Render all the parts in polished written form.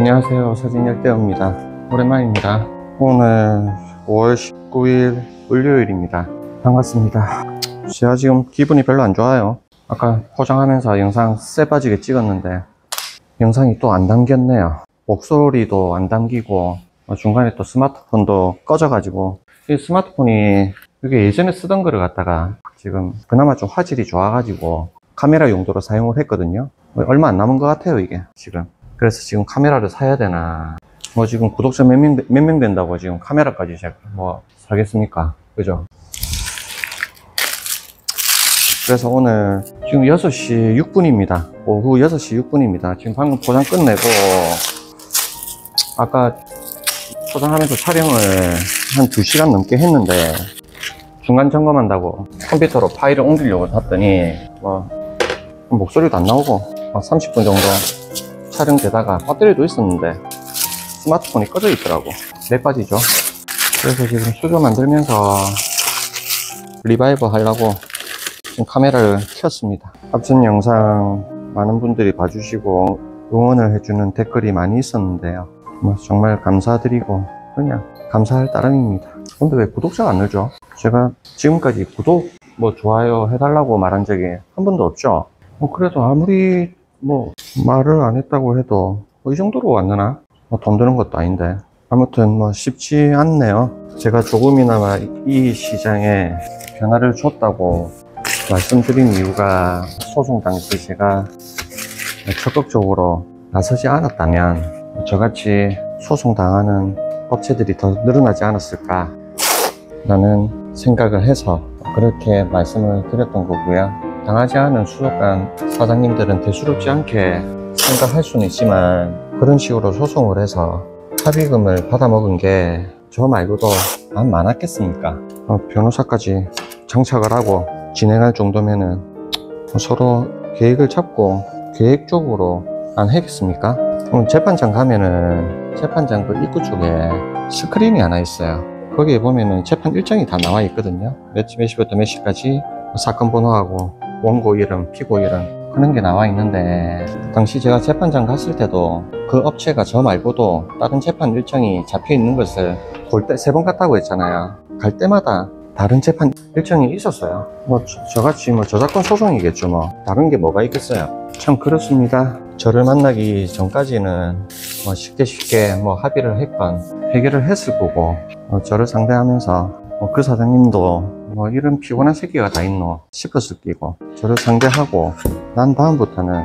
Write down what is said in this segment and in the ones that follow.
안녕하세요. 사진열대어입니다. 오랜만입니다. 오늘 5월 19일 월요일입니다. 반갑습니다. 제가 지금 기분이 별로 안 좋아요. 아까 포장하면서 영상 쎄 빠지게 찍었는데 영상이 또 안 담겼네요. 목소리도 안 담기고 중간에 또 스마트폰도 꺼져가지고, 이 스마트폰이 이게 예전에 쓰던 거를 갖다가 지금 그나마 좀 화질이 좋아가지고 카메라 용도로 사용을 했거든요. 얼마 안 남은 것 같아요 이게 지금. 그래서 지금 카메라를 사야 되나, 지금 구독자 몇 명 된다고 지금 카메라까지 제가 사겠습니까? 그죠? 그래서 오늘 지금 6시 6분입니다. 오후 6시 6분입니다. 지금 방금 포장 끝내고, 아까 포장하면서 촬영을 한 2시간 넘게 했는데, 중간 점검한다고 컴퓨터로 파일을 옮기려고 샀더니 목소리도 안 나오고 30분 정도 촬영되다가 배터리도 있었는데 스마트폰이 꺼져 있더라고. 내 빠지죠. 그래서 지금 수조 만들면서 리바이브 하려고 지금 카메라를 켰습니다. 앞전 영상 많은 분들이 봐주시고 응원을 해주는 댓글이 많이 있었는데요, 정말 감사드리고 그냥 감사할 따름입니다. 근데 왜 구독자가 안 늘죠? 제가 지금까지 구독 좋아요 해달라고 말한 적이 한 번도 없죠. 그래도 아무리 말을 안 했다고 해도 이 정도로 왔느나? 돈 드는 것도 아닌데. 아무튼 쉽지 않네요. 제가 조금이나마 이 시장에 변화를 줬다고 말씀드린 이유가, 소송 당시 제가 적극적으로 나서지 않았다면 저같이 소송 당하는 업체들이 더 늘어나지 않았을까 라는 생각을 해서 그렇게 말씀을 드렸던 거고요. 당하지 않은 수족관 사장님들은 대수롭지 않게 생각할 수는 있지만, 그런 식으로 소송을 해서 합의금을 받아먹은 게 저 말고도 안 많았겠습니까? 변호사까지 장착을 하고 진행할 정도면은 서로 계획을 잡고 계획적으로 안 하겠습니까? 재판장 가면은 재판장 그 입구 쪽에 스크린이 하나 있어요. 거기에 보면은 재판 일정이 다 나와 있거든요. 몇 시부터 몇 시까지 사건 번호하고 원고 이름, 피고 이름 그런 게 나와 있는데, 당시 제가 재판장 갔을 때도 그 업체가 저 말고도 다른 재판 일정이 잡혀 있는 것을 볼 때 3번 갔다고 했잖아요. 갈 때마다 다른 재판 일정이 있었어요. 저같이 저작권 소송이겠죠. 다른 게 뭐가 있겠어요. 참 그렇습니다. 저를 만나기 전까지는 쉽게 합의를 했건 해결을 했을 거고, 저를 상대하면서 그 사장님도 이런 피곤한 새끼가 다 있노 싶었을 끼고, 저를 상대하고 난 다음부터는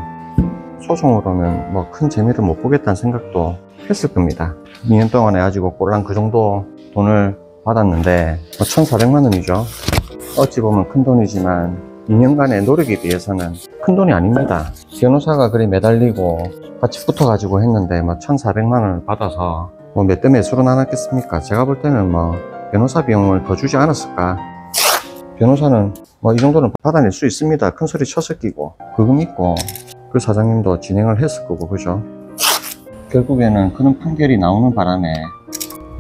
소송으로는 큰 재미를 못 보겠다는 생각도 했을 겁니다. 2년 동안에 가지고 꼴랑 그 정도 돈을 받았는데 1,400만 원이죠. 어찌 보면 큰 돈이지만 2년간의 노력에 비해서는 큰 돈이 아닙니다. 변호사가 그리 매달리고 같이 붙어가지고 했는데 1,400만 원을 받아서 몇 대 매수로 나눴겠습니까? 제가 볼 때는 변호사 비용을 더 주지 않았을까. 변호사는 이 정도는 받아낼 수 있습니다. 큰 소리 쳐서 끼고 그거 믿고 그 사장님도 진행을 했을 거고, 그죠? 결국에는 그런 판결이 나오는 바람에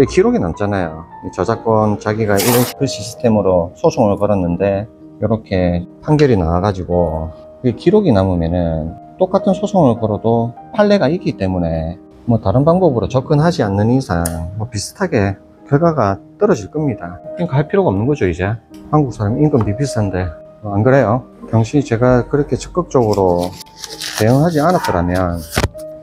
기록이 남잖아요. 저작권 자기가 이런 시스템으로 소송을 걸었는데 이렇게 판결이 나와가지고 기록이 남으면은 똑같은 소송을 걸어도 판례가 있기 때문에 다른 방법으로 접근하지 않는 이상 비슷하게 결과가 떨어질 겁니다. 그러니까 할 필요가 없는 거죠. 이제 한국 사람 임금비 비싼데 안 그래요? 당시 제가 그렇게 적극적으로 대응하지 않았더라면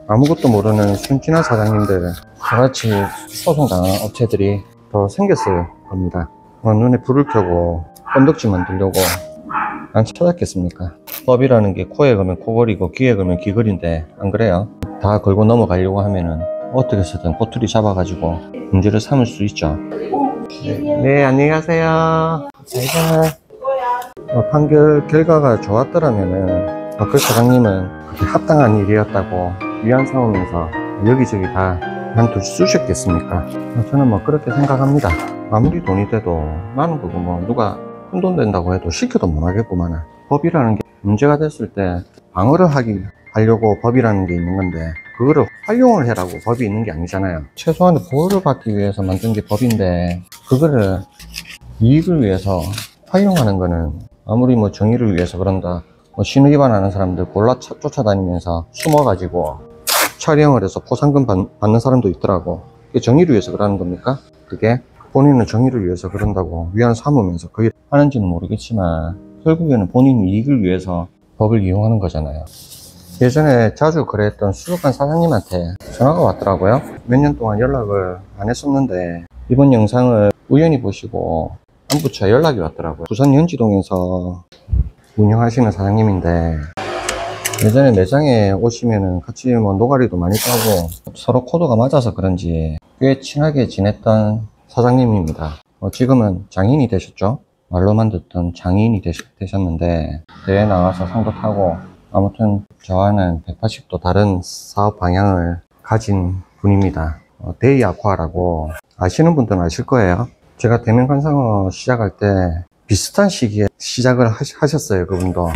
아무것도 모르는 순진한 사장님들, 저같이 소송당하는 업체들이 더 생겼을 겁니다. 눈에 불을 켜고 건덕지 만들려고 안 찾았겠습니까? 법이라는 게 코에 걸면 코걸이고 귀에 걸면 귀걸인데 안 그래요? 다 걸고 넘어가려고 하면은 어떻게 해서든 꼬투리 잡아가지고 문제를 삼을 수 있죠. 네, 안녕히 가세요. 판결 결과가 좋았더라면은 그 사장님은 그게 합당한 일이었다고 위안 삼으면서 여기저기 다 그만둘 수 있었겠습니까? 저는 그렇게 생각합니다. 아무리 돈이 돼도 나는 그거 누가 큰 돈 된다고 해도 시켜도 못 하겠구만. 법이라는 게 문제가 됐을 때 방어를 하려고 법이라는 게 있는 건데, 그거를 활용을 해라고 법이 있는 게 아니잖아요. 최소한의 보호를 받기 위해서 만든 게 법인데, 그거를 이익을 위해서 활용하는 거는 아무리 정의를 위해서 그런다, 신호 위반하는 사람들 골라 쫓아다니면서 숨어가지고 촬영을 해서 포상금 받는 사람도 있더라고. 그게 정의를 위해서 그러는 겁니까? 그게 본인은 정의를 위해서 그런다고 위안 삼으면서 그 일 하는지는 모르겠지만 결국에는 본인 이익을 위해서 법을 이용하는 거잖아요. 예전에 자주 거래했던 수족관 사장님한테 전화가 왔더라고요. 몇 년 동안 연락을 안 했었는데 이번 영상을 우연히 보시고 안부차 연락이 왔더라고요. 부산 연지동에서 운영하시는 사장님인데 예전에 매장에 오시면은 같이 뭐 노가리도 많이 까고 서로 코드가 맞아서 그런지 꽤 친하게 지냈던 사장님입니다. 지금은 장인이 되셨죠? 말로만 듣던 장인이 되셨는데 대회 나가서 상도 타고 아무튼 저와는 180도 다른 사업 방향을 가진 분입니다. 데이 아쿠아라고 아시는 분들은 아실 거예요. 제가 대명관상어 시작할 때 비슷한 시기에 시작을 하셨어요. 그분도.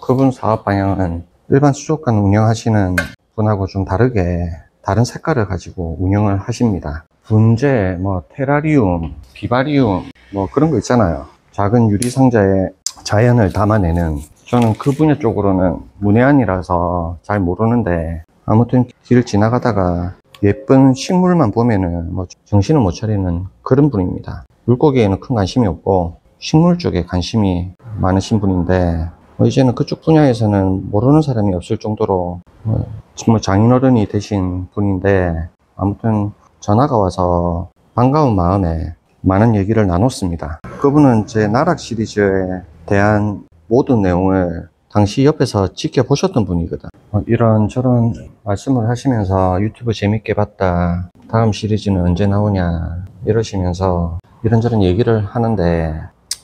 그분 사업 방향은 일반 수족관 운영하시는 분하고 좀 다르게 다른 색깔을 가지고 운영을 하십니다. 분재, 테라리움, 비바리움 그런 거 있잖아요. 작은 유리상자에 자연을 담아내는, 저는 그 분야 쪽으로는 문외한이라서 잘 모르는데 아무튼 길을 지나가다가 예쁜 식물만 보면은 정신을 못 차리는 그런 분입니다. 물고기에는 큰 관심이 없고 식물 쪽에 관심이 많으신 분인데 이제는 그쪽 분야에서는 모르는 사람이 없을 정도로 정말 장인어른이 되신 분인데 아무튼 전화가 와서 반가운 마음에 많은 얘기를 나눴습니다. 그분은 제 나락 시리즈에 대한 모든 내용을 당시 옆에서 지켜보셨던 분이거든. 이런저런 말씀을 하시면서 유튜브 재밌게 봤다, 다음 시리즈는 언제 나오냐 이러시면서 이런저런 얘기를 하는데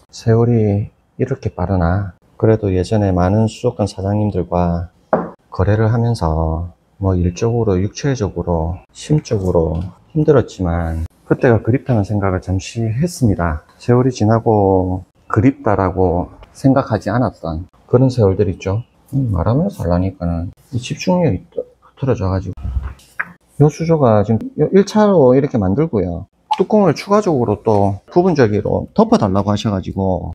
세월이 이렇게 빠르나? 그래도 예전에 많은 수족관 사장님들과 거래를 하면서 일적으로 육체적으로 심적으로 힘들었지만 그때가 그립다는 생각을 잠시 했습니다. 세월이 지나고 그립다라고 생각하지 않았던 그런 세월들 있죠. 말하면서 하려니까는 집중력이 흐트러져 가지고 이 수조가 지금 1차로 이렇게 만들고요, 뚜껑을 추가적으로 또 부분적으로 덮어달라고 하셔가지고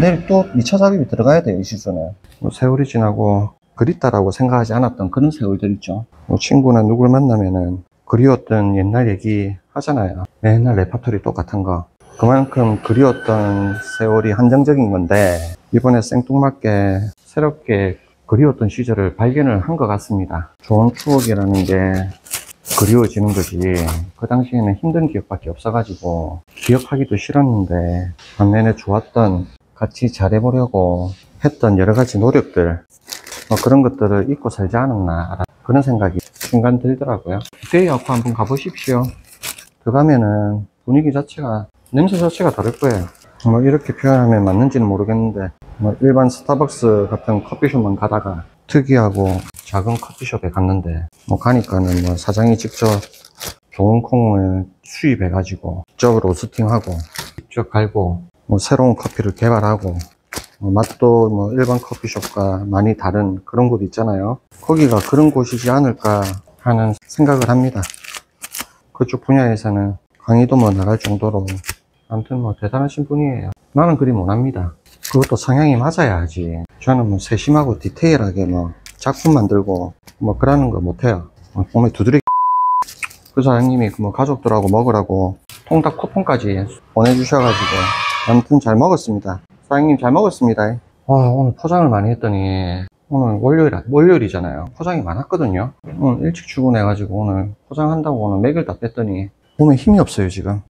내일 또 2차 작업이 들어가야 돼요. 이 시즌에 세월이 지나고 그립다라고 생각하지 않았던 그런 세월들 있죠. 친구나 누굴 만나면은 그리웠던 옛날 얘기 하잖아요. 맨날 레파토리 똑같은 거. 그만큼 그리웠던 세월이 한정적인 건데 이번에 생뚱맞게 새롭게 그리웠던 시절을 발견을 한 것 같습니다. 좋은 추억이라는 게 그리워지는 거지 그 당시에는 힘든 기억밖에 없어가지고 기억하기도 싫었는데 반면에 좋았던, 같이 잘해보려고 했던 여러 가지 노력들, 그런 것들을 잊고 살지 않았나 그런 생각이 순간 들더라고요. 데이 아쿠아 한번 가보십시오. 들어가면은 분위기 자체가, 냄새 자체가 다를 거예요. 이렇게 표현하면 맞는지는 모르겠는데 일반 스타벅스 같은 커피숍만 가다가 특이하고 작은 커피숍에 갔는데 가니까는 사장이 직접 좋은 콩을 수입해 가지고 직접 로스팅하고 직접 갈고 새로운 커피를 개발하고 맛도 일반 커피숍과 많이 다른 그런 곳 있잖아요. 거기가 그런 곳이지 않을까 하는 생각을 합니다. 그쪽 분야에서는 강의도 나갈 정도로 아무튼 대단하신 분이에요. 나는 그리 못합니다. 그것도 성향이 맞아야 하지. 저는 세심하고 디테일하게 작품 만들고 그러는 거 못해요. 몸에 두드리기. 그 사장님이 가족들하고 먹으라고 통닭 쿠폰까지 보내주셔가지고 아무튼 잘 먹었습니다. 사장님 잘 먹었습니다. 오늘 포장을 많이 했더니 오늘 월요일이잖아요. 포장이 많았거든요. 오늘 일찍 출근해가지고 오늘 포장한다고 오늘 맥을 다 뺐더니 몸에 힘이 없어요. 지금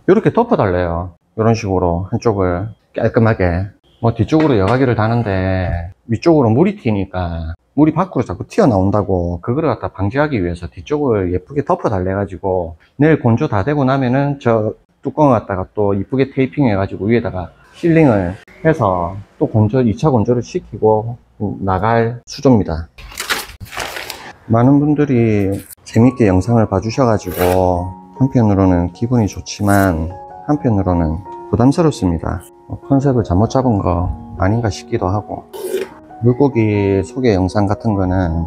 이렇게 덮어달래요. 이런 식으로 한쪽을 깔끔하게. 뒤쪽으로 여과기를 다는데 위쪽으로 물이 튀니까 물이 밖으로 자꾸 튀어나온다고, 그거를 갖다 방지하기 위해서 뒤쪽을 예쁘게 덮어달래 가지고 내일 건조 다 되고 나면은 저 뚜껑을 갖다가 또 이쁘게 테이핑 해가지고 위에다가 실링을 해서 또 2차 건조를 시키고 나갈 수조입니다. 많은 분들이 재밌게 영상을 봐주셔가지고 한편으로는 기분이 좋지만 한편으로는 부담스럽습니다. 컨셉을 잘못 잡은 거 아닌가 싶기도 하고, 물고기 소개 영상 같은 거는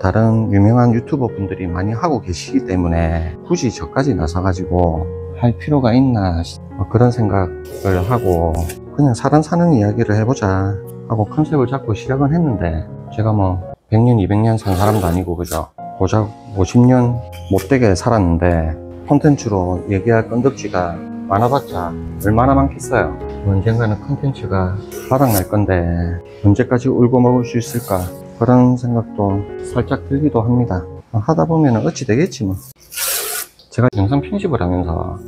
다른 유명한 유튜버 분들이 많이 하고 계시기 때문에 굳이 저까지 나서가지고 할 필요가 있나 그런 생각을 하고 그냥 사는 이야기를 해보자 하고 컨셉을 잡고 시작은 했는데 제가 100년 200년 산 사람도 아니고 그죠. 고작 50년 못되게 살았는데 콘텐츠로 얘기할 건덕지가 많아봤자 얼마나 많겠어요. 언젠가는 콘텐츠가 바닥날 건데 언제까지 울고 먹을 수 있을까, 그런 생각도 살짝 들기도 합니다. 하다 보면 어찌 되겠지 뭐. 제가 영상 편집을 하면서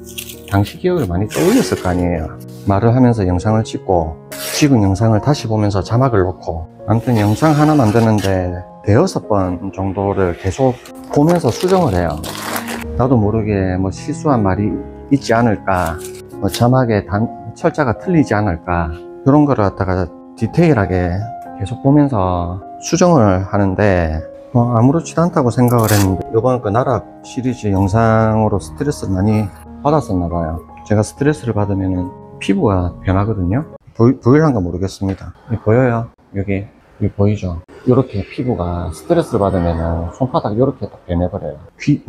당시 기억을 많이 떠올렸을 거 아니에요. 말을 하면서 영상을 찍고 찍은 영상을 다시 보면서 자막을 넣고, 아무튼 영상 하나 만드는데 대여섯 번 정도를 계속 보면서 수정을 해요. 나도 모르게 뭐 실수한 말이 있지 않을까, 뭐 자막에 철자가 틀리지 않을까, 이런 거를 갖다가 디테일하게 계속 보면서 수정을 하는데 아무렇지도 않다고 생각을 했는데, 이번 그 나락 시리즈 영상으로 스트레스를 많이 받았었나 봐요. 제가 스트레스를 받으면 피부가 변하거든요. 보일란가 모르겠습니다. 보여요? 여기 보이죠? 이렇게 피부가 스트레스를 받으면 손바닥 이렇게 딱 변해버려요.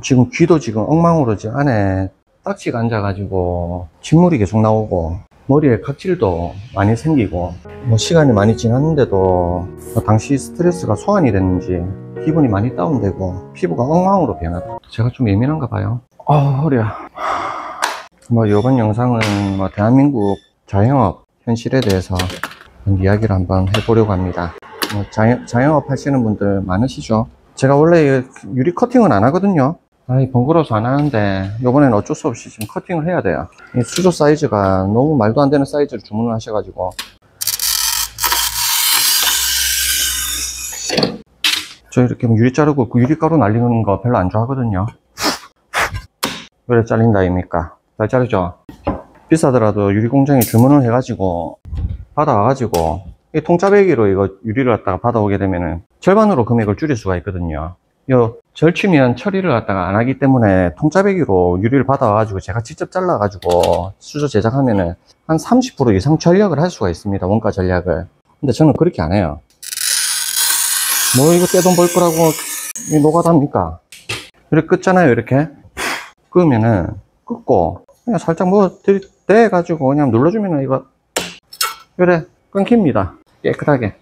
지금 귀도 지금 엉망으로 안에 딱지가 앉아가지고 진물이 계속 나오고, 머리에 각질도 많이 생기고, 뭐 시간이 많이 지났는데도 당시 스트레스가 소환이 됐는지 기분이 많이 다운되고 피부가 엉망으로 변하다. 제가 좀 예민한가 봐요. 허리야. 뭐 이번 영상은 뭐 대한민국 자영업 현실에 대해서 이야기를 한번 해보려고 합니다. 뭐 자영업 하시는 분들 많으시죠? 제가 원래 유리 커팅은 안 하거든요. 번거로워서 안 하는데 이번에는 어쩔 수 없이 지금 커팅을 해야 돼요. 이 수조 사이즈가 너무 말도 안 되는 사이즈를 주문을 하셔가지고, 저 이렇게 유리 자르고 그 유리가루 날리는 거 별로 안 좋아하거든요. 왜 잘린다 아닙니까? 잘 자르죠? 비싸더라도 유리 공장에 주문을 해가지고 받아와가지고 이 통짜배기로 이거 유리를 갖다가 받아오게 되면은 절반으로 금액을 줄일 수가 있거든요. 요 절취면 처리를 갖다가 안 하기 때문에 통짜배기로 유리를 받아와가지고 제가 직접 잘라가지고 수조 제작하면은 한 30% 이상 전략을 할 수가 있습니다. 원가 전략을. 근데 저는 그렇게 안 해요. 뭐 이거 떼돈 벌 거라고 노가다입니까? 이렇게 끄잖아요. 이렇게 끄면은 끄고 그냥 살짝 뭐 떼가지고 그냥 눌러주면은 이거 그래 끊깁니다. 깨끗하게.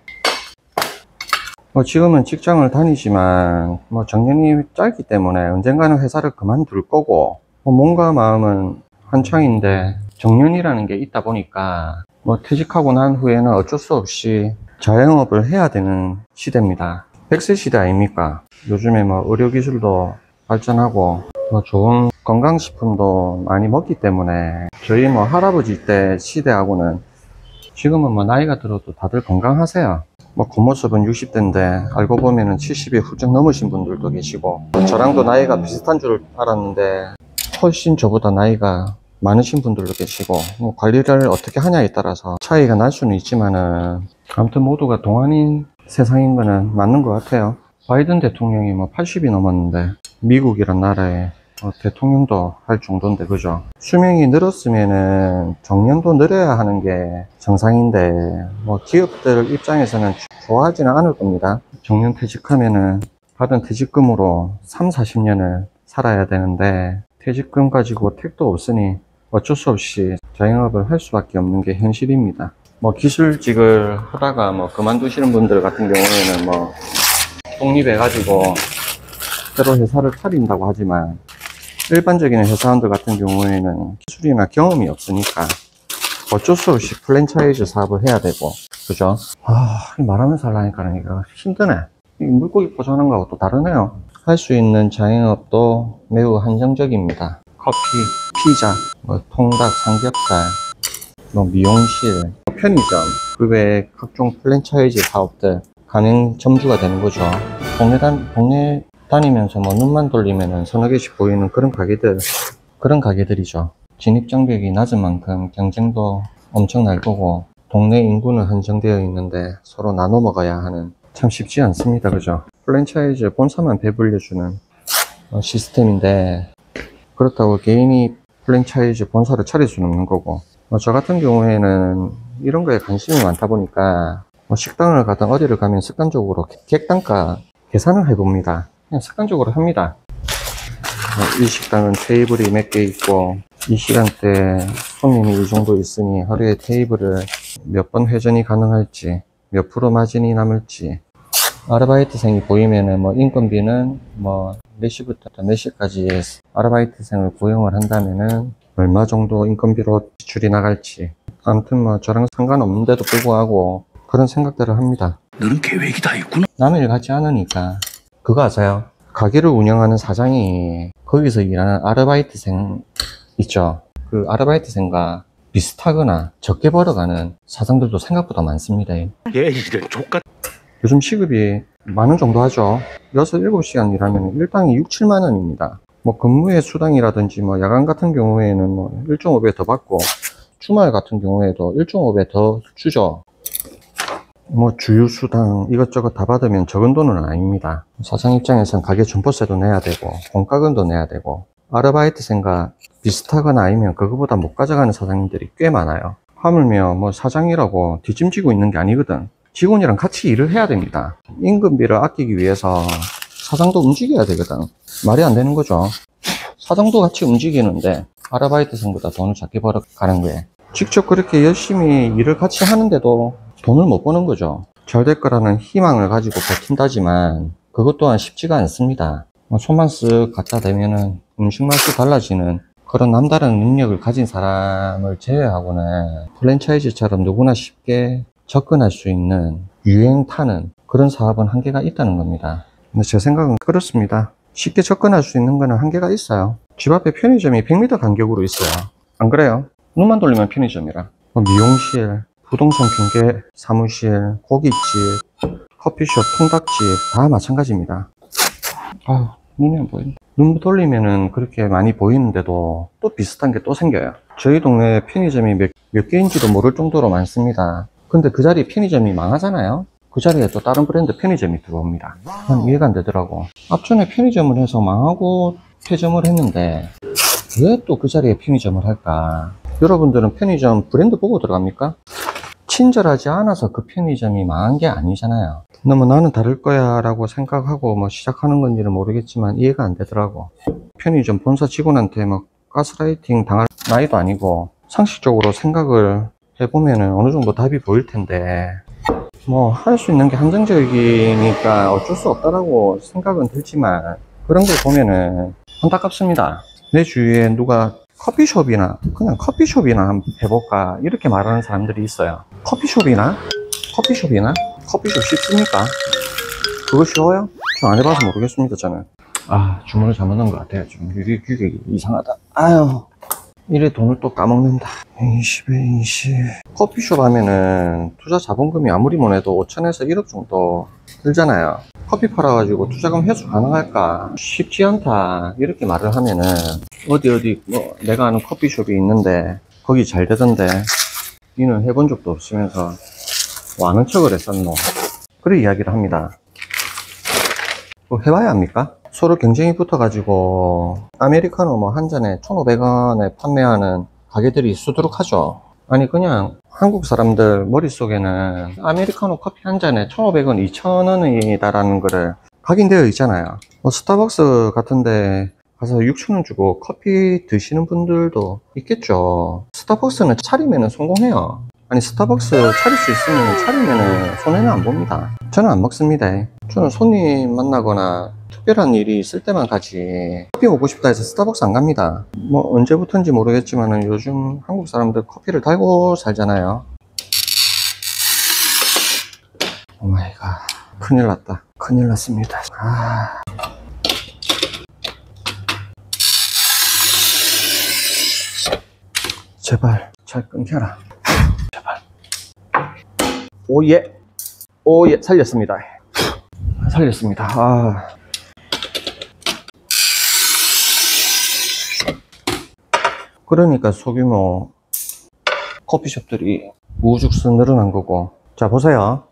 지금은 직장을 다니지만 정년이 짧기 때문에 언젠가는 회사를 그만둘 거고, 몸과 마음은 한창인데 정년이라는 게 있다 보니까 퇴직하고 난 후에는 어쩔 수 없이 자영업을 해야 되는 시대입니다. 100세 시대 아닙니까? 요즘에 의료기술도 발전하고 좋은 건강식품도 많이 먹기 때문에 저희 할아버지 때 시대하고는 지금은 나이가 들어도 다들 건강하세요. 겉모습은 60대인데 알고 보면은 70이 훌쩍 넘으신 분들도 계시고, 저랑도 나이가 비슷한 줄 알았는데 훨씬 저보다 나이가 많으신 분들도 계시고, 관리를 어떻게 하냐에 따라서 차이가 날 수는 있지만은 아무튼 모두가 동안인 세상인 거는 맞는 것 같아요. 바이든 대통령이 80이 넘었는데 미국이란 나라에 대통령도 할 정도인데, 그죠? 수명이 늘었으면은 정년도 늘어야 하는 게 정상인데 기업들 입장에서는 좋아하지는 않을 겁니다. 정년 퇴직하면은 받은 퇴직금으로 40년을 살아야 되는데 퇴직금 가지고 택도 없으니 어쩔 수 없이 자영업을 할 수밖에 없는 게 현실입니다. 기술직을 하다가 그만두시는 분들 같은 경우에는 독립해가지고 새로 회사를 차린다고 하지만, 일반적인 회사원들 같은 경우에는 기술이나 경험이 없으니까 어쩔 수 없이 프랜차이즈 사업을 해야 되고, 그죠? 말하면서 하려니까 이거 힘드네. 물고기 포장하는 거하고 또 다르네요. 할 수 있는 자영업도 매우 한정적입니다. 커피, 피자, 통닭, 삼겹살, 미용실, 편의점, 그 외에 각종 프랜차이즈 사업들 가맹점주가 되는 거죠. 동네 다니면서 눈만 돌리면은 서너 개씩 보이는 그런 가게들이죠. 진입장벽이 낮은 만큼 경쟁도 엄청날 거고, 동네 인구는 한정되어 있는데 서로 나눠 먹어야 하는, 참 쉽지 않습니다. 그죠? 프랜차이즈 본사만 배불려주는 시스템인데, 그렇다고 개인이 프랜차이즈 본사를 차릴 수는 없는 거고, 저 같은 경우에는 이런 거에 관심이 많다 보니까 식당을 가든 어디를 가면 습관적으로 객단가 계산을 해봅니다. 그냥 습관적으로 합니다. 이 식당은 테이블이 몇 개 있고 이 시간대에 손님이 이 정도 있으니 하루에 테이블을 몇 번 회전이 가능할지, 몇 프로 마진이 남을지, 아르바이트생이 보이면은 뭐 인건비는 뭐 몇 시부터 몇 시까지 아르바이트생을 고용을 한다면은 얼마 정도 인건비로 지출이 나갈지, 아무튼 뭐 저랑 상관없는데도 불구하고 그런 생각들을 합니다. 너는 계획이 다 있구나. 남의 일 같지 않으니까. 그거 아세요? 가게를 운영하는 사장이 거기서 일하는 아르바이트생 있죠? 그 아르바이트생과 비슷하거나 적게 벌어가는 사장들도 생각보다 많습니다. 얘 이런 족같. 요즘 시급이 만원 정도 하죠. 6, 7시간 일하면 일당이 6, 7만 원입니다. 뭐 근무의 수당이라든지 뭐 야간 같은 경우에는 뭐 1.5배 더 받고, 주말 같은 경우에도 1.5배 더 주죠. 뭐 주유수당 이것저것 다 받으면 적은 돈은 아닙니다. 사장 입장에선 가게 점포세도 내야 되고 공과금도 내야 되고, 아르바이트생과 비슷하거나 아니면 그거보다 못 가져가는 사장님들이 꽤 많아요. 하물며 뭐 사장이라고 뒷짐지고 있는 게 아니거든. 직원이랑 같이 일을 해야 됩니다. 임금비를 아끼기 위해서 사장도 움직여야 되거든. 말이 안 되는 거죠. 사장도 같이 움직이는데 아르바이트생보다 돈을 작게 벌어가는 거예요. 직접 그렇게 열심히 일을 같이 하는데도 돈을 못 버는 거죠. 잘 될 거라는 희망을 가지고 버틴다지만 그것 또한 쉽지가 않습니다. 손만 쓱 갖다 대면은 음식 맛이 달라지는 그런 남다른 능력을 가진 사람을 제외하고는 프랜차이즈처럼 누구나 쉽게 접근할 수 있는 유행 타는 그런 사업은 한계가 있다는 겁니다. 근데 제 생각은 그렇습니다. 쉽게 접근할 수 있는 거는 한계가 있어요. 집 앞에 편의점이 100m 간격으로 있어요. 안 그래요? 눈만 돌리면 편의점이라. 미용실, 부동산 중개 사무실, 고깃집, 커피숍, 통닭집 다 마찬가지입니다. 아유, 눈이 안 보인다. 눈 돌리면은 그렇게 많이 보이는데도 또 비슷한 게 또 생겨요. 저희 동네에 편의점이 몇 개인지도 모를 정도로 많습니다. 근데 그 자리에 편의점이 망하잖아요. 그 자리에 또 다른 브랜드 편의점이 들어옵니다. 난 이해가 안 되더라고. 앞전에 편의점을 해서 망하고 폐점을 했는데 왜 또 그 자리에 편의점을 할까? 여러분들은 편의점 브랜드 보고 들어갑니까? 친절하지 않아서 그 편의점이 망한 게 아니잖아요. 너무 나는 다를 거야 라고 생각하고 뭐 시작하는 건지는 모르겠지만 이해가 안 되더라고. 편의점 본사 직원한테 막 가스라이팅 당할 나이도 아니고 상식적으로 생각을 해보면은 어느 정도 답이 보일 텐데 뭐 할 수 있는 게 한정적이니까 어쩔 수 없다라고 생각은 들지만 그런 걸 보면은 안타깝습니다. 내 주위에 누가 커피숍이나 그냥 커피숍이나 한번 해볼까 이렇게 말하는 사람들이 있어요. 커피숍이나? 커피숍 쉽습니까? 그거 쉬워요? 저 안 해봐서 모르겠습니다. 저는 주문을 잘못 넣은 것 같아요. 좀 이게 이상하다. 아유, 이래 돈을 또 까먹는다. 20. 커피숍 하면은 투자 자본금이 아무리 못해도 5천에서 1억 정도 들잖아요. 커피 팔아가지고 투자금 회수 가능할까? 쉽지 않다. 이렇게 말을 하면은 어디 뭐 내가 아는 커피숍이 있는데 거기 잘 되던데 니는 해본 적도 없으면서 뭐 아는 척을 했었노? 그런 이야기를 합니다. 뭐 해봐야 합니까? 서로 경쟁이 붙어가지고 아메리카노 뭐 한 잔에 1,500원에 판매하는 가게들이 수두룩하죠. 아니 그냥 한국 사람들 머릿속에는 아메리카노 커피 한 잔에 1,500원, 2,000원이다라는 거를 각인되어 있잖아요. 뭐 스타벅스 같은데 가서 6,000원 주고 커피 드시는 분들도 있겠죠. 스타벅스는 차리면은 성공해요. 아니 스타벅스 차릴 수 있으면 차리면은 손해는 안 봅니다. 저는 안 먹습니다. 저는 손님 만나거나 특별한 일이 있을 때만 가지 커피 먹고 싶다 해서 스타벅스 안 갑니다. 뭐 언제부턴지 모르겠지만 요즘 한국 사람들 커피를 달고 살잖아요. 오마이갓, 큰일 났다. 큰일 났습니다. 제발 잘 끊겨라. 제발. 오예 살렸습니다. 그러니까 소규모 커피숍들이 우죽순 늘어난 거고. 자 보세요.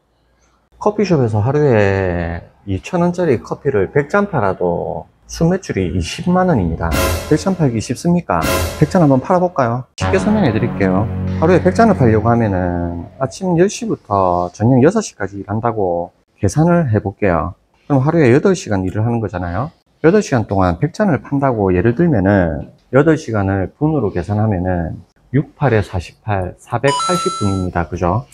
커피숍에서 하루에 2,000원짜리 커피를 100잔 팔아도 순매출이 20만원입니다. 100잔 팔기 쉽습니까? 100잔 한번 팔아볼까요? 쉽게 설명해 드릴게요. 하루에 100잔을 팔려고 하면은 아침 10시부터 저녁 6시까지 일한다고 계산을 해 볼게요. 그럼 하루에 8시간 일을 하는 거잖아요. 8시간 동안 100잔을 판다고 예를 들면은 8시간을 분으로 계산하면은 68에 48, 480분입니다. 그죠?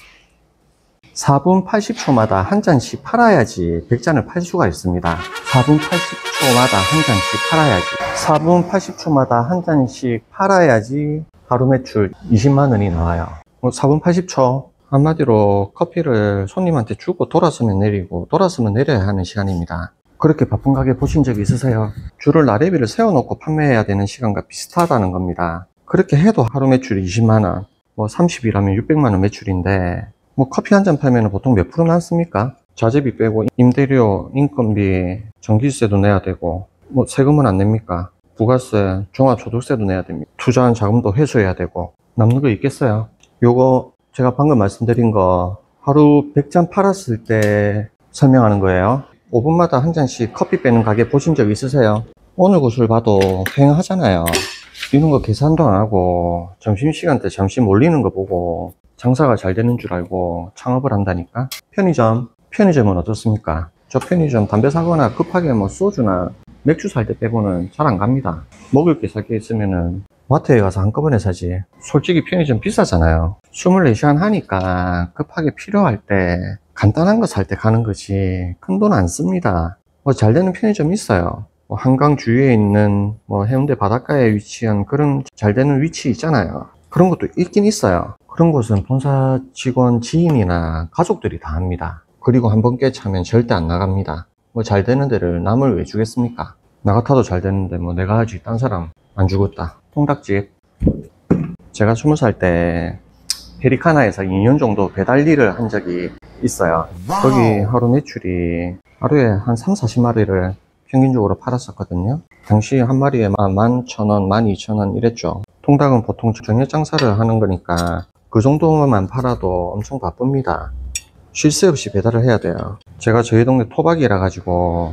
4분 80초마다 한 잔씩 팔아야지 100잔을 팔 수가 있습니다. 4분 80초마다 한 잔씩 팔아야지. 4분 80초마다 한 잔씩 팔아야지 하루 매출 20만 원이 나와요. 4분 80초. 한마디로 커피를 손님한테 주고 돌아서면 내리고 돌아서면 내려야 하는 시간입니다. 그렇게 바쁜 가게 보신 적 있으세요? 줄을 나래비를 세워놓고 판매해야 되는 시간과 비슷하다는 겁니다. 그렇게 해도 하루 매출이 20만원, 30일하면 600만원 매출인데, 커피 한 잔 팔면 보통 몇 프로 남습니까? 자재비 빼고 임대료, 인건비, 전기세도 내야 되고, 세금은 안 냅니까? 부가세, 종합소득세도 내야 됩니다. 투자한 자금도 회수해야 되고, 남는 거 있겠어요? 요거 제가 방금 말씀드린 거 하루 100잔 팔았을 때 설명하는 거예요. 5분마다 한 잔씩 커피 빼는 가게 보신 적 있으세요? 오늘 구슬 봐도 횡하잖아요. 이런 거 계산도 안 하고 점심시간 때 잠시 몰리는 거 보고 장사가 잘 되는 줄 알고 창업을 한다니까. 편의점은 어떻습니까? 저 편의점 담배 사거나 급하게 소주나 맥주 살 때 빼고는 잘 안 갑니다. 먹을 게 살 게 있으면은 마트에 가서 한꺼번에 사지. 솔직히 편의점 비싸잖아요. 24시간 하니까 급하게 필요할 때 간단한 거 살 때 가는 거지 큰 돈 안 씁니다. 잘 되는 편의점 있어요. 한강 주위에 있는 해운대 바닷가에 위치한 그런 잘 되는 위치 있잖아요. 그런 것도 있긴 있어요. 그런 곳은 본사 직원 지인이나 가족들이 다 합니다. 그리고 한번 깨차면 절대 안 나갑니다. 잘 되는 데를 남을 왜 주겠습니까? 나 같아도 잘 되는데 내가 하지 딴 사람 안 주겠다. 통닭집. 제가 20살 때 페리카나에서 2년 정도 배달 일을 한 적이 있어요. 거기 하루 매출이 하루에 한 3, 40마리를 평균적으로 팔았었거든요. 당시 한 마리에 11,000원, 12,000원 이랬죠. 통닭은 보통 정액 장사를 하는 거니까 그 정도만 팔아도 엄청 바쁩니다. 쉴 새 없이 배달을 해야 돼요. 제가 저희 동네 토박이라 가지고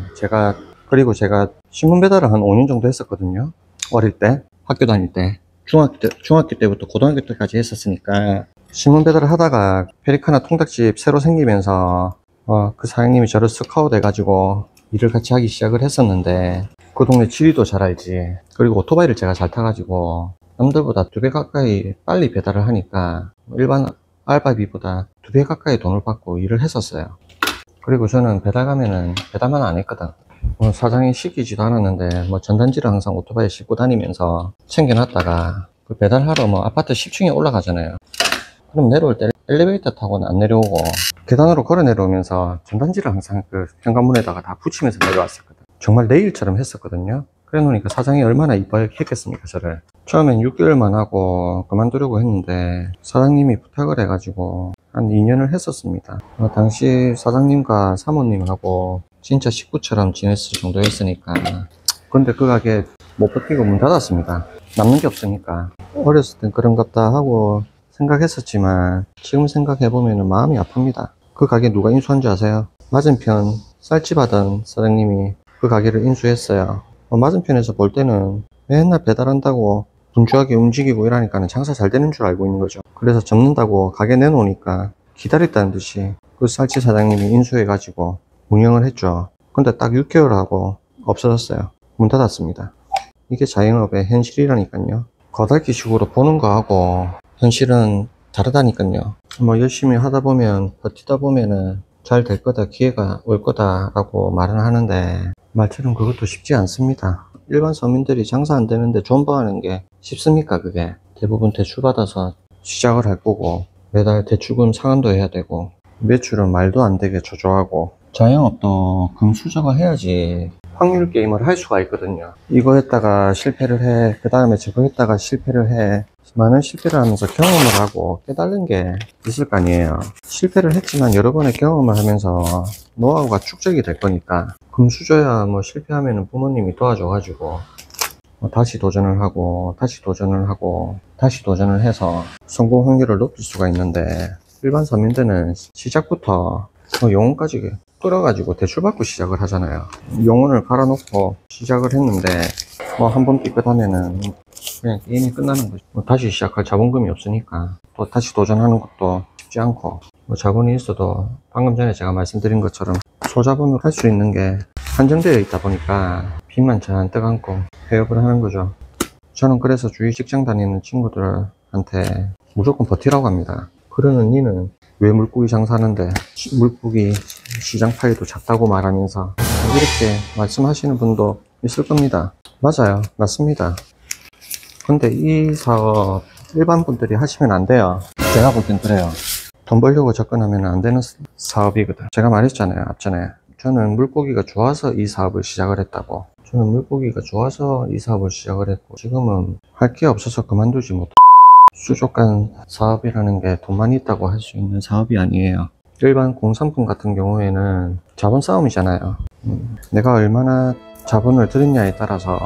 그리고 제가 신문 배달을 한 5년 정도 했었거든요. 어릴 때, 학교 다닐 때, 중학교 때부터 고등학교 때까지 했었으니까 신문 배달을 하다가 페리카나 통닭집 새로 생기면서 그 사장님이 저를 스카우트 해가지고 일을 같이 하기 시작을 했었는데 그 동네 지리도 잘 알지. 그리고 오토바이를 제가 잘 타가지고 남들보다 2배 가까이 빨리 배달을 하니까 일반 알바비보다 2배 가까이 돈을 받고 일을 했었어요. 그리고 저는 배달 가면은 배달만 안 했거든. 사장이 시키지도 않았는데 전단지를 항상 오토바이에 싣고 다니면서 챙겨놨다가 그 배달하러 아파트 10층에 올라가잖아요. 그럼 내려올 때 엘리베이터 타고는 안 내려오고 계단으로 걸어 내려오면서 전단지를 항상 그 현관문에다가 다 붙이면서 내려왔었거든. 정말 내 일처럼 했었거든요. 그래 놓으니까 사장이 얼마나 이뻐 했겠습니까, 저를. 처음엔 6개월만 하고 그만두려고 했는데 사장님이 부탁을 해가지고 한 2년을 했었습니다. 당시 사장님과 사모님하고 진짜 식구처럼 지냈을 정도였으니까. 근데 그 가게 못 버티고 문 닫았습니다. 남는 게 없으니까. 어렸을 땐 그런갑다 하고 생각했었지만 지금 생각해보면 마음이 아픕니다. 그 가게 누가 인수한 줄 아세요? 맞은편 쌀집 하던 사장님이 그 가게를 인수했어요. 맞은편에서 볼 때는 맨날 배달한다고 분주하게 움직이고 이러니까 장사 잘 되는 줄 알고 있는 거죠. 그래서 접는다고 가게 내놓으니까 기다렸다는 듯이 그 쌀집 사장님이 인수해가지고 운영을 했죠. 근데 딱 6개월 하고 없어졌어요. 문 닫았습니다. 이게 자영업의 현실이라니까요. 거달기식으로 보는 거하고 현실은 다르다니까요. 열심히 하다 보면 버티다 보면은 잘 될 거다, 기회가 올 거다 라고 말은 하는데 말처럼 그것도 쉽지 않습니다. 일반 서민들이 장사 안 되는데 존버하는 게 쉽습니까? 그게 대부분 대출 받아서 시작을 할 거고 매달 대출금 상환도 해야 되고 매출은 말도 안 되게 조조하고 자영업도 금수저가 해야지 확률 게임을 할 수가 있거든요. 이거 했다가 실패를 해, 그 다음에 저거 했다가 실패를 해. 많은 실패를 하면서 경험을 하고 깨달은 게 있을 거 아니에요. 실패를 했지만 여러 번의 경험을 하면서 노하우가 축적이 될 거니까 금수저야 실패하면 부모님이 도와줘가지고 다시 도전을 하고 다시 도전을 하고 다시 도전을 해서 성공 확률을 높일 수가 있는데 일반 서민들은 시작부터 영혼까지 끌어가지고 대출받고 시작을 하잖아요. 영혼을 갈아놓고 시작을 했는데 한 번 삐끗하면은 그냥 게임이 끝나는 거죠. 다시 시작할 자본금이 없으니까 또 다시 도전하는 것도 쉽지 않고 자본이 있어도 방금 전에 제가 말씀드린 것처럼 소자본으로 할 수 있는 게 한정되어 있다 보니까 빚만 잔뜩 안고 폐업을 하는 거죠. 저는 그래서 주위 직장 다니는 친구들한테 무조건 버티라고 합니다. 그러는 니는 왜 물고기 장사하는데 물고기 시장 파이도 작다고 말하면서 이렇게 말씀하시는 분도 있을 겁니다. 맞아요. 맞습니다. 근데 이 사업 일반 분들이 하시면 안 돼요. 제가 볼 땐 그래요. 돈 벌려고 접근하면 안 되는 사업이거든. 제가 말했잖아요. 앞전에. 저는 물고기가 좋아서 이 사업을 시작을 했다고. 저는 물고기가 좋아서 이 사업을 시작을 했고, 지금은 할 게 없어서 그만두지 못. 수족관 사업이라는 게 돈만 있다고 할 수 있는 사업이 아니에요. 일반 공산품 같은 경우에는 자본 싸움이잖아요. 내가 얼마나 자본을 들였냐에 따라서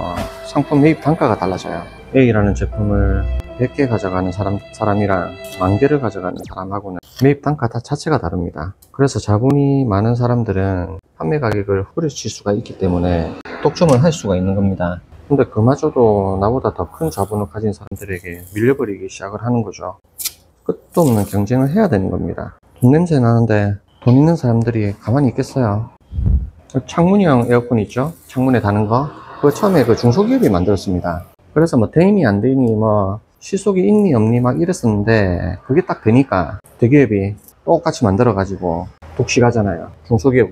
상품 매입 단가가 달라져요. A라는 제품을 100개 가져가는 사람이랑 10,000개를 가져가는 사람하고는 매입 단가 자체가 다릅니다. 그래서 자본이 많은 사람들은 판매 가격을 후려칠 수가 있기 때문에 독점을 할 수가 있는 겁니다. 근데 그마저도 나보다 더 큰 자본을 가진 사람들에게 밀려버리기 시작을 하는 거죠. 끝도 없는 경쟁을 해야 되는 겁니다. 돈 냄새 나는데 돈 있는 사람들이 가만히 있겠어요? 창문형 에어컨 있죠? 창문에 다는 거? 그거 처음에 그 중소기업이 만들었습니다. 그래서 뭐 되니 안 되니 뭐 시속이 있니 없니 막 이랬었는데 그게 딱 되니까 대기업이 똑같이 만들어가지고 독식하잖아요. 중소기업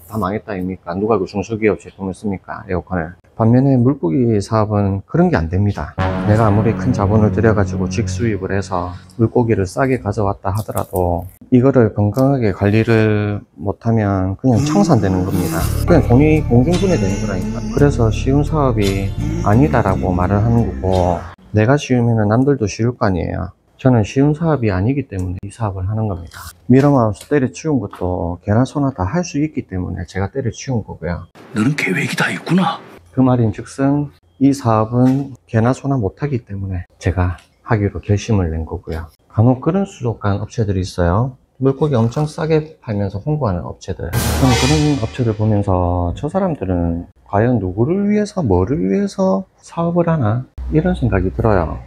다 망했다 아닙니까? 누가 그 중소기업 제품을 씁니까? 에어컨을. 반면에 물고기 사업은 그런 게 안 됩니다. 내가 아무리 큰 자본을 들여가지고 직수입을 해서 물고기를 싸게 가져왔다 하더라도 이거를 건강하게 관리를 못하면 그냥 청산되는 겁니다. 그냥 돈이 공중분해되는 거라니까. 그래서 쉬운 사업이 아니다라고 말을 하는 거고, 내가 쉬우면 남들도 쉬울 거 아니에요. 저는 쉬운 사업이 아니기 때문에 이 사업을 하는 겁니다. 미러마우스 때려치운 것도 개나 소나 다 할 수 있기 때문에 제가 때려치운 거고요. 너는 계획이 다 있구나. 그 말인 즉슨 이 사업은 개나 소나 못하기 때문에 제가 하기로 결심을 낸 거고요. 간혹 그런 수족관 업체들이 있어요. 물고기 엄청 싸게 팔면서 홍보하는 업체들. 저는 그런 업체들 보면서 저 사람들은 과연 누구를 위해서 뭐를 위해서 사업을 하나 이런 생각이 들어요.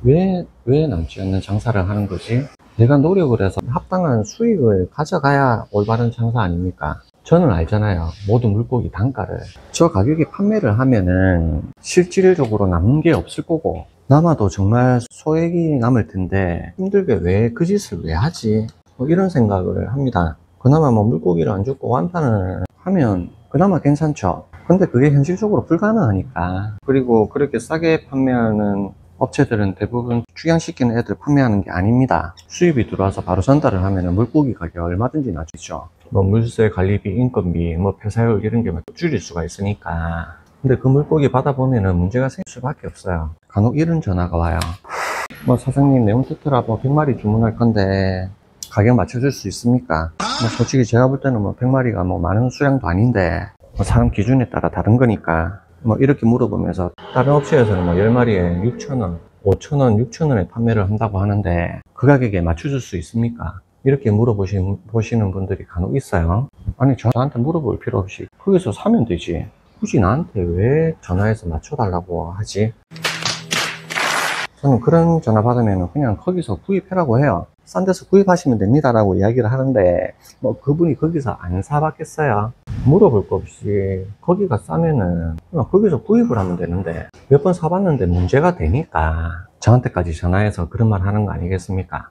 왜 남지 않는 장사를 하는 거지? 내가 노력을 해서 합당한 수익을 가져가야 올바른 장사 아닙니까? 저는 알잖아요. 모든 물고기 단가를. 저 가격에 판매를 하면은 실질적으로 남는 게 없을 거고, 남아도 정말 소액이 남을 텐데 힘들게 왜 그 짓을 왜 하지? 뭐 이런 생각을 합니다. 그나마 뭐 물고기를 안 죽고 완판을 하면 그나마 괜찮죠. 근데 그게 현실적으로 불가능하니까. 그리고 그렇게 싸게 판매하는 업체들은 대부분 축양시키는 애들 판매하는 게 아닙니다. 수입이 들어와서 바로 전달을 하면 물고기 가격 얼마든지 낮추죠. 뭐 물세, 관리비, 인건비, 뭐 폐사율 이런 게 줄일 수가 있으니까. 근데 그 물고기 받아보면은 문제가 생길 수밖에 없어요. 간혹 이런 전화가 와요. 뭐 사장님 네온테트라 뭐 100마리 주문할 건데 가격 맞춰줄 수 있습니까? 뭐 솔직히 제가 볼 때는 뭐 100마리가 뭐 많은 수량도 아닌데 뭐 사람 기준에 따라 다른 거니까 뭐 이렇게 물어보면서 다른 업체에서는 뭐 10마리에 6,000원, 5,000원, 6,000원에 판매를 한다고 하는데 그 가격에 맞춰줄 수 있습니까? 이렇게 물어보시는 분들이 간혹 있어요. 아니 저한테 물어볼 필요 없이 거기서 사면 되지. 굳이 나한테 왜 전화해서 맞춰달라고 하지? 저는 그런 전화 받으면 그냥 거기서 구입해라고 해요. 싼 데서 구입하시면 됩니다 라고 이야기를 하는데 뭐 그분이 거기서 안 사봤겠어요? 물어볼 거 없이 거기가 싸면은 그냥 거기서 구입을 하면 되는데 몇 번 사봤는데 문제가 되니까 저한테까지 전화해서 그런 말 하는 거 아니겠습니까?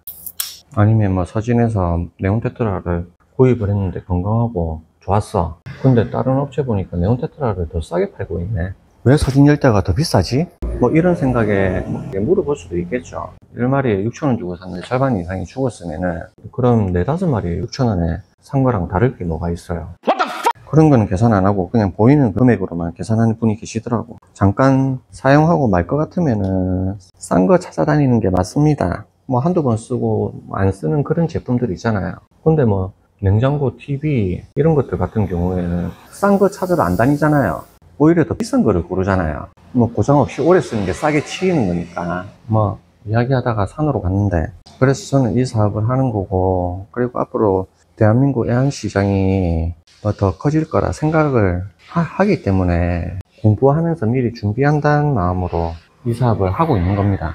아니면 뭐 서진에서 네온테트라를 구입을 했는데 건강하고 좋았어. 근데 다른 업체 보니까 네온테트라를 더 싸게 팔고 있네. 왜 서진 열대가 더 비싸지? 뭐 이런 생각에 물어볼 수도 있겠죠. 1마리에 6,000원 주고 샀는데 절반 이상이 죽었으면은 그럼 4, 5마리에 6,000원에 산 거랑 다를 게 뭐가 있어요? 그런 거는 계산 안 하고 그냥 보이는 금액으로만 계산하는 분이 계시더라고. 잠깐 사용하고 말 것 같으면은 싼 거 찾아다니는 게 맞습니다. 뭐 한두 번 쓰고 안 쓰는 그런 제품들 있잖아요. 근데 뭐 냉장고, TV 이런 것들 같은 경우에는 싼 거 찾아도 안 다니잖아요. 오히려 더 비싼 거를 고르잖아요. 뭐 고장 없이 오래 쓰는 게 싸게 치이는 거니까. 뭐 이야기하다가 산으로 갔는데, 그래서 저는 이 사업을 하는 거고, 그리고 앞으로 대한민국 애완시장이 뭐 더 커질 거라 생각을 하기 때문에 공부하면서 미리 준비한다는 마음으로 이 사업을 하고 있는 겁니다.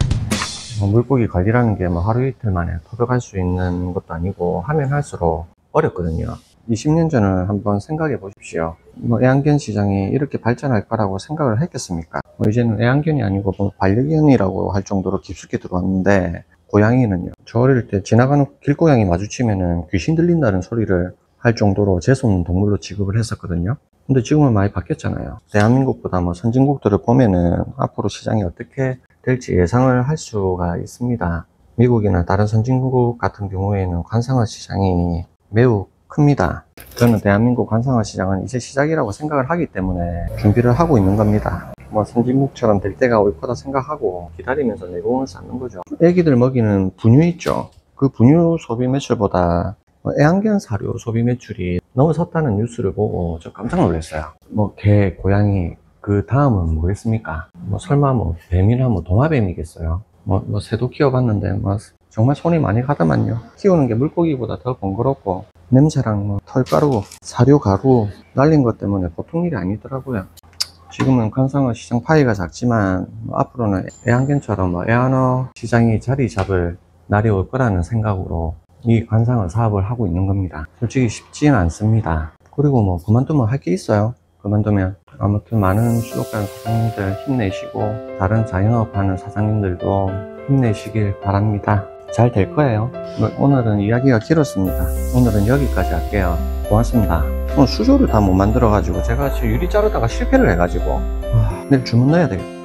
물고기 관리라는 게 뭐 하루 이틀 만에 터득할 수 있는 것도 아니고 하면 할수록 어렵거든요. 20년 전을 한번 생각해 보십시오. 뭐 애완견 시장이 이렇게 발전할 거라고 생각을 했겠습니까? 뭐 이제는 애완견이 아니고 뭐 반려견이라고 할 정도로 깊숙이 들어왔는데 고양이는요. 저 어릴 때 지나가는 길고양이 마주치면은 귀신 들린다는 소리를 할 정도로 재수없는 동물로 취급을 했었거든요. 근데 지금은 많이 바뀌었잖아요. 대한민국보다 뭐 선진국들을 보면은 앞으로 시장이 어떻게 될지 예상을 할 수가 있습니다. 미국이나 다른 선진국 같은 경우에는 관상어 시장이 매우 큽니다. 저는 대한민국 관상어 시장은 이제 시작이라고 생각을 하기 때문에 준비를 하고 있는 겁니다. 뭐 선진국처럼 될 때가 올 거다 생각하고 기다리면서 내공을 쌓는 거죠. 애기들 먹이는 분유 있죠. 그 분유 소비 매출보다 애완견 사료 소비 매출이 넘어섰다는 뉴스를 보고 저 깜짝 놀랐어요. 뭐 개, 고양이 그 다음은 뭐겠습니까? 뭐 설마 뭐 뱀이나 뭐 도마뱀이겠어요? 뭐 새도 키워봤는데 뭐 정말 손이 많이 가더만요. 키우는 게 물고기보다 더 번거롭고 냄새랑 뭐 털가루, 사료 가루 날린 것 때문에 보통 일이 아니더라고요. 지금은 관상어 시장 파이가 작지만 앞으로는 애완견처럼 애완어 시장이 자리 잡을 날이 올 거라는 생각으로 이 관상어 사업을 하고 있는 겁니다. 솔직히 쉽지는 않습니다. 그리고 뭐 그만두면 할 게 있어요. 그만두면 아무튼 많은 수족관 사장님들 힘내시고 다른 자영업 하는 사장님들도 힘내시길 바랍니다. 잘 될 거예요. 오늘은 이야기가 길었습니다. 오늘은 여기까지 할게요. 고맙습니다. 오늘 수조를 다 못 만들어 가지고 제가 유리 자르다가 실패를 해 가지고 내일 주문 넣어야 되겠다.